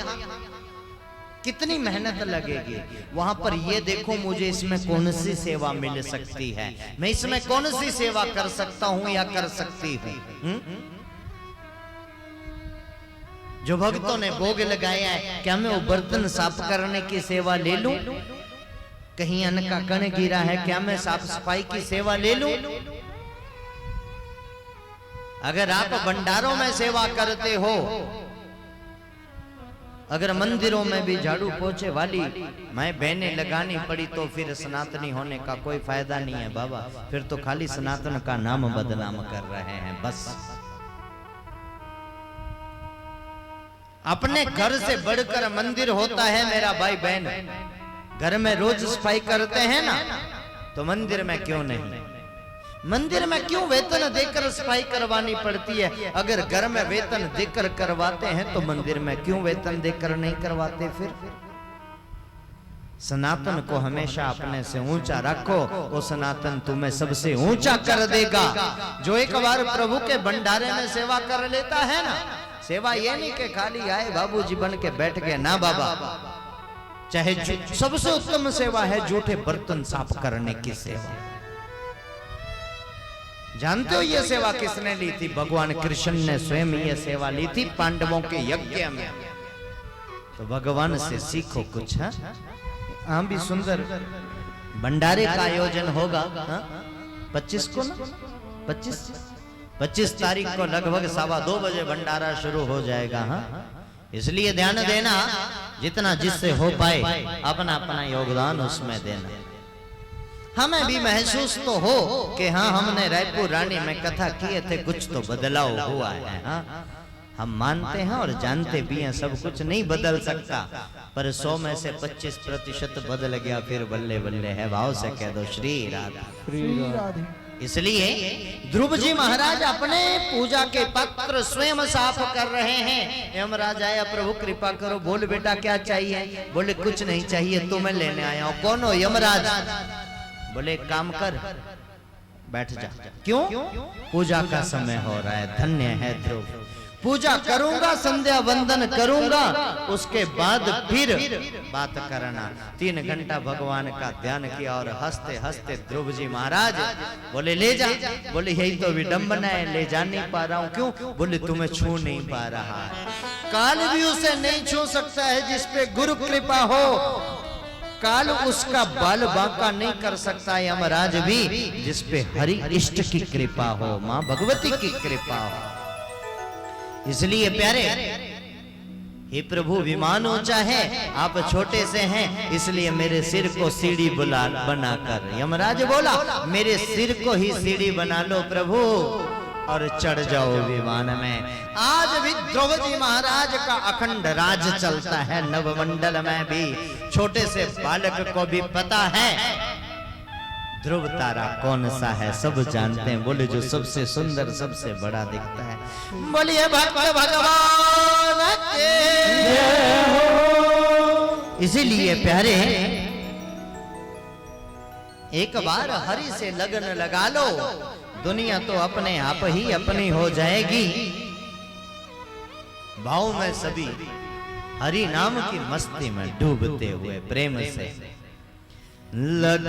कितनी मेहनत लगेगी, वहां पर ये देखो मुझे इसमें कौन सी सेवा मिल सकती है, मैं इसमें कौन सी सेवा कर सकता हूं या कर सकती हूं। जो भक्तों ने भोग लगाया है, क्या मैं वो बर्तन साफ करने की सेवा ले लूं? कहीं अन्न का कण गिरा है, क्या मैं साफ सफाई की सेवा ले लूं? अगर आप भंडारों में सेवा करते हो, अगर मंदिरों में भी झाड़ू पोछे वाली मैं बहनें लगानी पड़ी, तो फिर सनातनी होने का कोई फायदा नहीं है बाबा, फिर तो खाली सनातन का नाम बदनाम कर रहे हैं बस। अपने घर से बढ़कर मंदिर होता है मेरा भाई बहन। घर में रोज सफाई करते हैं ना, तो मंदिर में क्यों नहीं? मंदिर में क्यों वेतन देकर सफाई करवानी पड़ती है? अगर घर में वेतन देकर करवाते हैं तो मंदिर में क्यों वेतन देकर नहीं करवाते? फिर सनातन को हमेशा अपने से ऊंचा रखो, वो सनातन तुम्हें सबसे ऊंचा कर देगा। जो एक बार प्रभु के भंडारे में सेवा कर लेता है ना, सेवा ये नहीं कि खाली आए बाबूजी बन के बैठ गए, ना बाबा। चाहे सबसे उत्तम सेवा है झूठे बर्तन साफ करने की सेवा। जानते हो ये सेवा किसने ली थी? भगवान कृष्ण ने स्वयं ये सेवा ली थी पांडवों के यज्ञ में। तो भगवान से सीखो कुछ। हाँ भी सुंदर भंडारे का आयोजन होगा 25 को ना, 25 तारीख को लगभग 2:15 बजे भंडारा शुरू हो जाएगा। हाँ, इसलिए ध्यान देना, जितना जिससे हो पाए अपना अपना योगदान उसमें देना। हमें भी महसूस तो हो कि हाँ हमने रायपुर रानी में कथा किए थे, कुछ तो बदलाव हुआ है। हाँ, हम मानते हैं और जानते भी हैं सब कुछ नहीं बदल सकता, पर 100 में से 25% बदल गया, फिर बल्ले बल्ले है। भाव से कह दो श्री राधे। इसलिए ध्रुव जी महाराज अपने पूजा के पात्र स्वयं साफ कर रहे हैं। यमराज आया, प्रभु कृपा करो, बोल बेटा क्या चाहिए? बोले कुछ नहीं चाहिए, तुम्हें लेने आया हूं। कौन हो? यमराज। बोले काम कर, बैठ जा। क्यों? पूजा का समय हो रहा है। धन्य है ध्रुव, पूजा करूंगा, संध्या वंदन करूंगा, उसके बाद फिर बात करना। 3 घंटा भगवान का ध्यान किया और हंसते हंसते ध्रुव जी महाराज बोले ले जा। बोले यही तो विडंबना है, ले जा नहीं पा रहा हूं। क्यों? बोले तुम्हें छू नहीं पा रहा है। काल भी उसे नहीं छू सकता है जिस पे गुरु कृपा हो। काल उसका बाल बांका नहीं कर सकता है यमराज भी, जिस पे हरि इष्ट की कृपा हो, मां भगवती की कृपा हो। इसलिए प्यारे, हे प्रभु विमान ऊंचा है, आप छोटे से हैं, इसलिए मेरे सिर को सीढ़ी बनाकर यमराज बोला मेरे सिर को ही सीढ़ी बना लो प्रभु और चढ़ जाओ विमान में। आज भी ध्रुव जी महाराज का अखंड राज चलता है नवमंडल में भी। छोटे से बालक को भी पता है ध्रुव तारा कौन सा है, सब जानते हैं। बोले जो सबसे सुंदर सबसे बड़ा दिखता है। बोलिए भक्त भगवान के जय हो। इसीलिए प्यारे एक बार हरि से लगन लगा लो, दुनिया तो अपने आप ही अपनी हो जाएगी। भाव में सभी हरि नाम की मस्ती में डूबते हुए प्रेम से लग